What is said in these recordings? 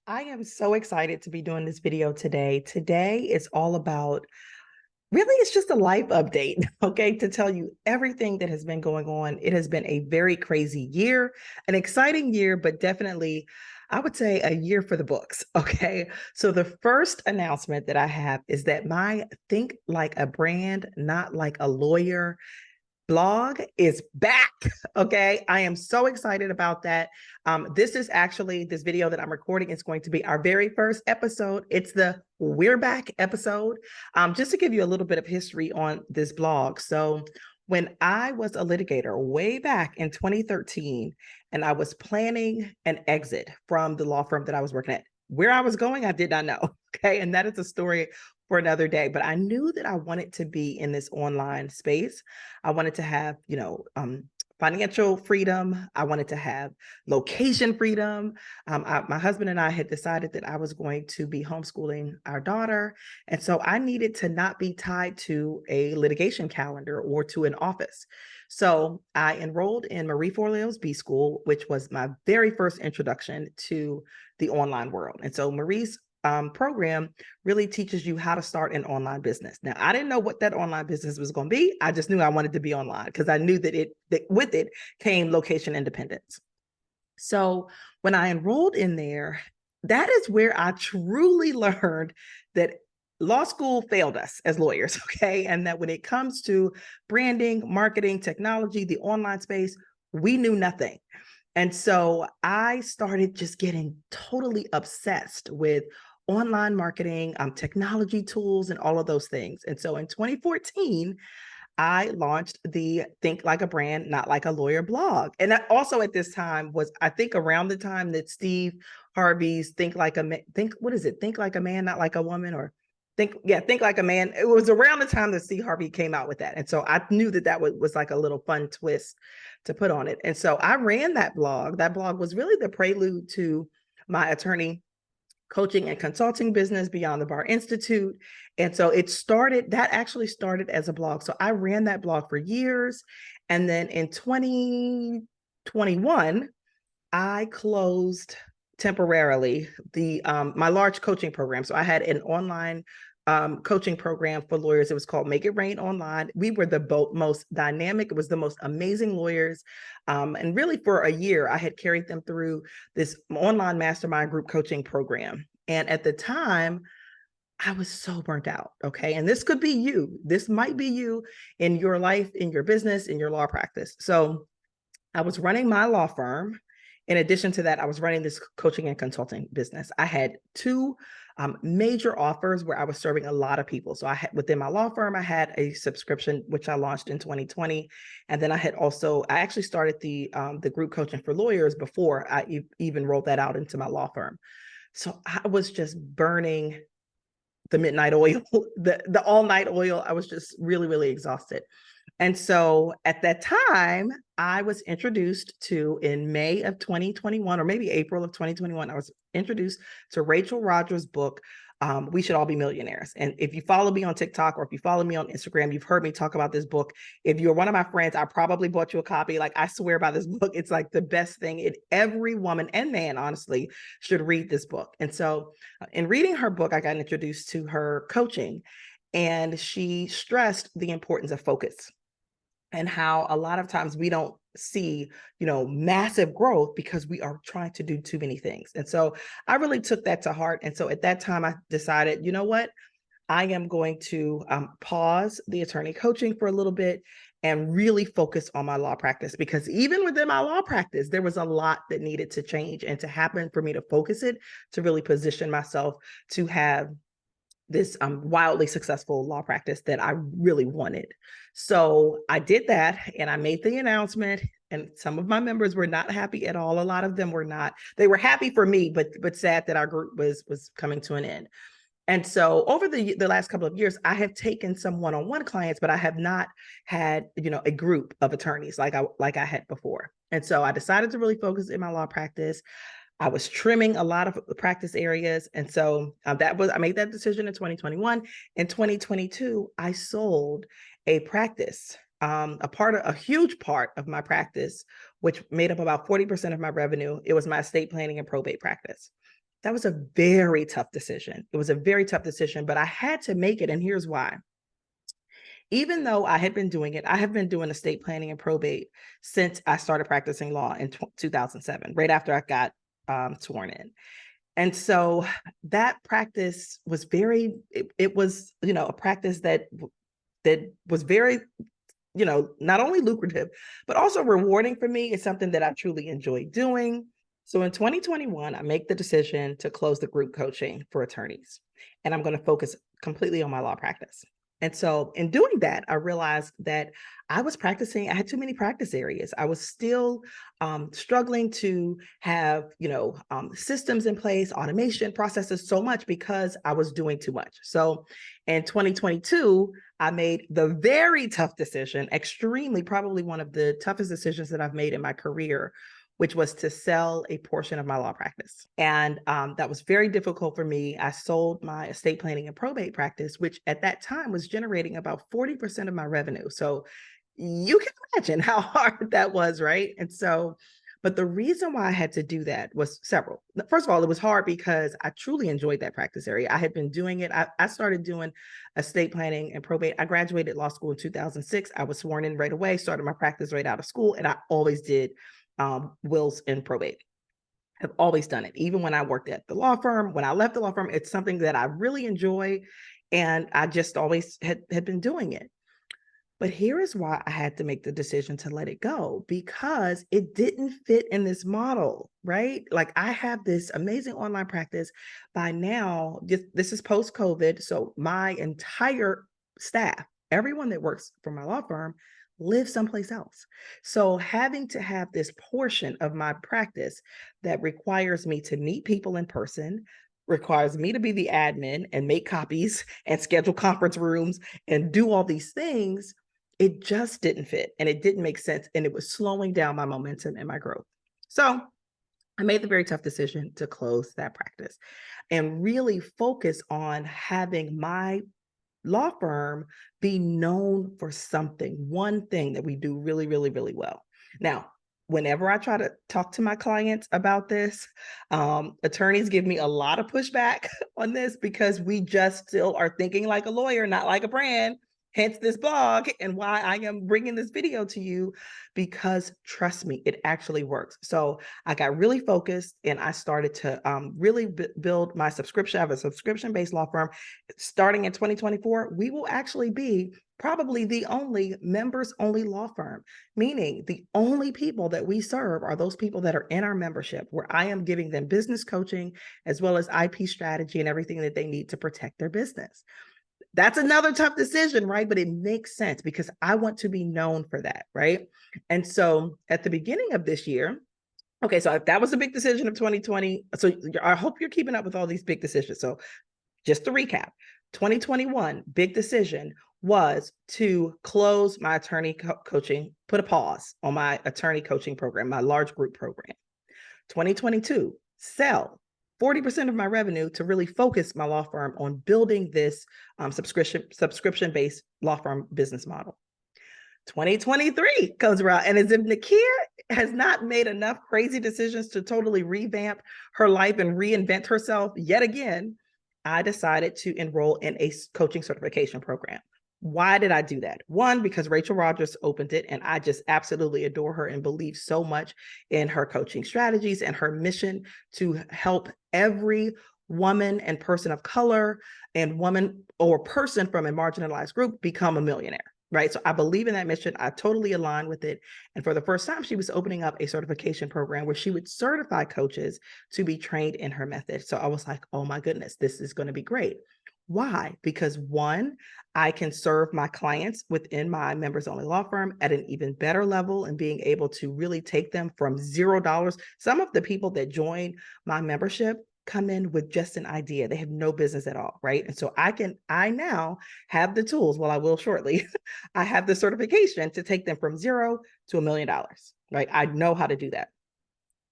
I am so excited to be doing this video today. Today is all about really, it's just a life update, okay, to tell you everything that has been going on. It has been a very crazy year, an exciting year, but definitely, I would say a year for the books, okay? So, the first announcement that I have is that my Think Like a Brand, Not Like a Lawyer blog is back. Okay. I am so excited about that. This is actually this video that I'm recording is going to be our very first episode. It's the We're Back episode. Just to give you a little bit of history on this blog. So, when I was a litigator way back in 2013, and I was planning an exit from the law firm that I was working at, where I was going, I did not know. Okay. And that is a story for another day. But I knew that I wanted to be in this online space. I wanted to have, financial freedom. I wanted to have location freedom. My husband and I had decided that I was going to be homeschooling our daughter. And so I needed to not be tied to a litigation calendar or to an office. So I enrolled in Marie Forleo's B School, which was my very first introduction to the online world. And so Marie's program really teaches you how to start an online business. Now, I didn't know what that online business was going to be. I just knew I wanted to be online because I knew that with it came location independence. So when I enrolled in there, that is where I truly learned that law school failed us as lawyers, okay? And that when it comes to branding, marketing, technology, the online space, we knew nothing. And so I started just getting totally obsessed with online marketing, technology tools, and all of those things. And so in 2014, I launched the Think Like a Brand, Not Like a Lawyer blog. And that also at this time was, I think, around the time that Steve Harvey's Think Like a Man, Not Like a Woman, or Think Like a Man. It was around the time that Steve Harvey came out with that. And so I knew that was like a little fun twist to put on it. And so I ran that blog. That blog was really the prelude to my attorney coaching and consulting business, Beyond the Bar Institute. And so that actually started as a blog. So I ran that blog for years. And then in 2021, I closed temporarily the my large coaching program. So I had an online coaching program for lawyers. It was called Make It Rain Online. We were the most dynamic. It was the most amazing lawyers. And really for a year, I had carried them through this online mastermind group coaching program. And at the time, I was so burnt out. Okay. And this could be you. This might be you in your life, in your business, in your law practice. So I was running my law firm. In addition to that, I was running this coaching and consulting business. I had two major offers where I was serving a lot of people. So I had within my law firm, I had a subscription which I launched in 2020, and then I actually started the group coaching for lawyers before I even rolled that out into my law firm. So I was just burning the midnight oil, the all night oil. I was just really, really exhausted. And so at that time, I was introduced to in May of 2021, or maybe April of 2021, I was introduced to Rachel Rodgers' book, We Should All Be Millionaires. And if you follow me on TikTok or if you follow me on Instagram, you've heard me talk about this book. If you're one of my friends, I probably bought you a copy. Like, I swear by this book, it's like the best thing. Every woman and man, honestly, should read this book. And so in reading her book, I got introduced to her coaching, and she stressed the importance of focus and how a lot of times we don't see, massive growth because we are trying to do too many things. And so I really took that to heart. And so at that time, I decided, you know what? I am going to pause the attorney coaching for a little bit and really focus on my law practice, because even within my law practice, there was a lot that needed to change and to happen for me to focus it, to really position myself to have this wildly successful law practice that I really wanted. So I did that and I made the announcement, and some of my members were not happy at all. A lot of them were not. They were happy for me, but sad that our group was coming to an end. And so over the last couple of years, I have taken some one-on-one clients, but I have not had, a group of attorneys like I had before. And so I decided to really focus in my law practice. I was trimming a lot of the practice areas. And so I made that decision in 2021. In 2022, I sold a practice, a huge part of my practice, which made up about 40% of my revenue. It was my estate planning and probate practice. That was a very tough decision. It was a very tough decision, but I had to make it. And here's why. Even though I had been doing it, I have been doing estate planning and probate since I started practicing law in 2007, right after I got sworn in. And so that practice was it was, a practice that was very, not only lucrative, but also rewarding for me. It's something that I truly enjoy doing. So in 2021, I make the decision to close the group coaching for attorneys, and I'm going to focus completely on my law practice. And so in doing that, I realized that I had too many practice areas. I was still struggling to have, systems in place, automation processes, so much because I was doing too much. So in 2022, I made the very tough decision, probably one of the toughest decisions that I've made in my career, which was to sell a portion of my law practice. And that was very difficult for me. I sold my estate planning and probate practice, which at that time was generating about 40% of my revenue. So you can imagine how hard that was, right? And so, but the reason why I had to do that was several. First of all, it was hard because I truly enjoyed that practice area. I had been doing it. I started doing estate planning and probate. I graduated law school in 2006. I was sworn in right away, started my practice right out of school, and I always did wills and probate. Have always done it. Even when I worked at the law firm, when I left the law firm, it's something that I really enjoy. And I just always had been doing it. But here is why I had to make the decision to let it go, because it didn't fit in this model, right? Like, I have this amazing online practice. By now, this is post-COVID. So my entire staff, everyone that works for my law firm, live someplace else. So having to have this portion of my practice that requires me to meet people in person, requires me to be the admin and make copies and schedule conference rooms and do all these things, it just didn't fit and it didn't make sense. And it was slowing down my momentum and my growth. So I made the very tough decision to close that practice and really focus on having my law firm be known for something, one thing that we do really, really, really well. Now, whenever I try to talk to my clients about this, attorneys give me a lot of pushback on this because we just still are thinking like a lawyer, not like a brand. Hence this blog and why I am bringing this video to you, because trust me, it actually works. So I got really focused and I started to really build my subscription. I have a subscription-based law firm. Starting in 2024, we will actually be probably the only members-only law firm, meaning the only people that we serve are those people that are in our membership, where I am giving them business coaching as well as IP strategy and everything that they need to protect their business. That's another tough decision, right? But it makes sense because I want to be known for that, right? And so at the beginning of this year, okay, so that was a big decision of 2020. So I hope you're keeping up with all these big decisions. So just to recap, 2021, big decision was to close my attorney coaching, put a pause on my attorney coaching program, my large group program. 2022, sell 40% of my revenue to really focus my law firm on building this subscription-based law firm business model. 2023 comes around, and as if Nakia has not made enough crazy decisions to totally revamp her life and reinvent herself yet again, I decided to enroll in a coaching certification program. Why did I do that? One, because Rachel Rodgers opened it and I just absolutely adore her and believe so much in her coaching strategies and her mission to help every woman and person of color and woman or person from a marginalized group become a millionaire. Right. So I believe in that mission. I totally align with it. And for the first time, she was opening up a certification program where she would certify coaches to be trained in her method. So I was like, oh my goodness, this is going to be great. Why? Because one, I can serve my clients within my members only law firm at an even better level and being able to really take them from $0. Some of the people that join my membership come in with just an idea. They have no business at all, right? And so I now have the tools, well, I will shortly, I have the certification to take them from $0 to $1 million, right? I know how to do that.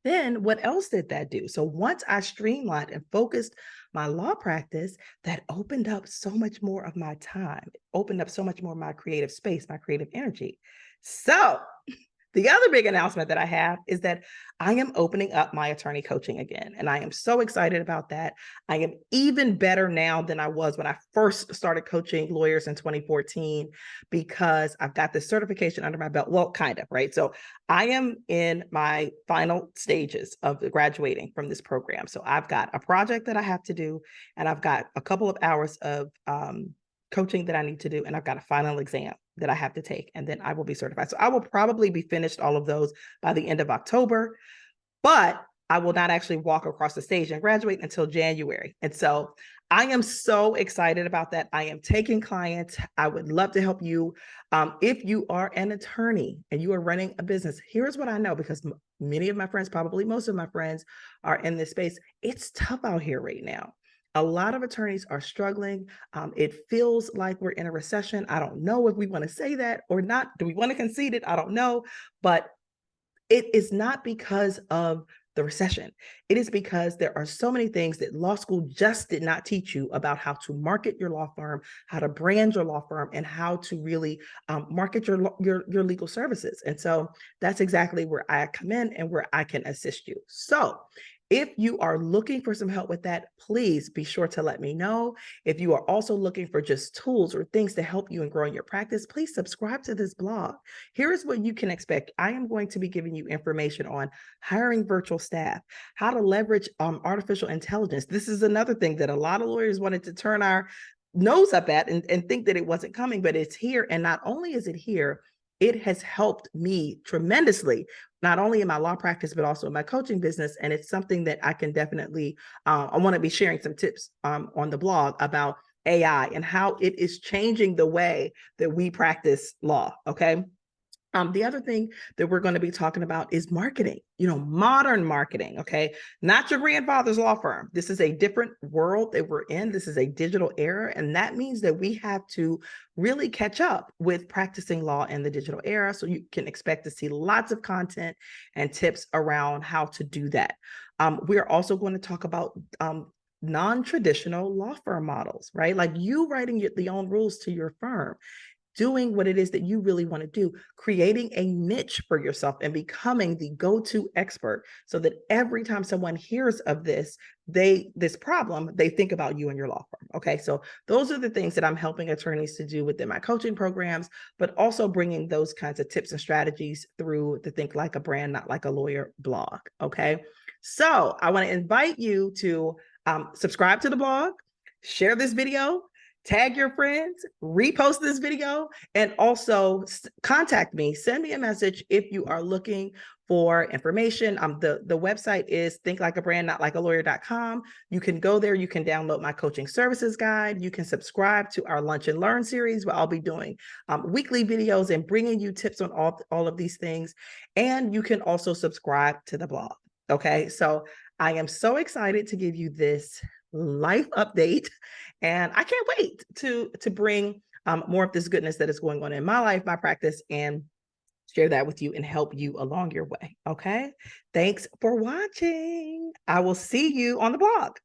Then what else did that do? So once I streamlined and focused my law practice, that opened up so much more of my time, it opened up so much more of my creative space, my creative energy. So The other big announcement that I have is that I am opening up my attorney coaching again. And I am so excited about that. I am even better now than I was when I first started coaching lawyers in 2014, because I've got this certification under my belt. Well, kind of, right? So I am in my final stages of graduating from this program. So I've got a project that I have to do, and I've got a couple of hours of coaching that I need to do, and I've got a final exam that I have to take, and then I will be certified. So I will probably be finished all of those by the end of October, but I will not actually walk across the stage and graduate until January. And so I am so excited about that. I am taking clients. I would love to help you. If you are an attorney and you are running a business, here's what I know, because many of my friends, probably most of my friends, are in this space. It's tough out here right now. A lot of attorneys are struggling. It feels like we're in a recession. I don't know if we want to say that or not. Do we want to concede it? I don't know. But it is not because of the recession. It is because there are so many things that law school just did not teach you about how to market your law firm, how to brand your law firm, and how to really market your legal services. And so that's exactly where I come in and where I can assist you. So if you are looking for some help with that, please be sure to let me know. If you are also looking for just tools or things to help you in growing your practice, please subscribe to this blog. Here is what you can expect. I am going to be giving you information on hiring virtual staff, how to leverage artificial intelligence. This is another thing that a lot of lawyers wanted to turn our nose up at and think that it wasn't coming, but it's here. And not only is it here, it has helped me tremendously, not only in my law practice, but also in my coaching business. And it's something that I can definitely, I want to be sharing some tips on the blog about AI and how it is changing the way that we practice law, okay? The other thing that we're going to be talking about is marketing, modern marketing, okay? Not your grandfather's law firm. This is a different world that we're in. This is a digital era, and that means that we have to really catch up with practicing law in the digital era. So you can expect to see lots of content and tips around how to do that. We're also going to talk about non-traditional law firm models, right? Like you writing the own rules to your firm, doing what it is that you really want to do, creating a niche for yourself and becoming the go-to expert so that every time someone hears of this problem, they think about you and your law firm. Okay, so those are the things that I'm helping attorneys to do within my coaching programs, but also bringing those kinds of tips and strategies through the Think Like a Brand, Not Like a Lawyer blog. Okay, so I want to invite you to subscribe to the blog, share this video, tag your friends, repost this video, and also contact me. Send me a message if you are looking for information. The website is thinklikeabrandnotlikealawyer.com. You can go there. You can download my coaching services guide. You can subscribe to our Lunch and Learn series, where I'll be doing weekly videos and bringing you tips on all of these things. And you can also subscribe to the blog. Okay, so I am so excited to give you this life update, and I can't wait to bring more of this goodness that is going on in my life, my practice, and share that with you and help you along your way. Okay, thanks for watching. I will see you on the blog.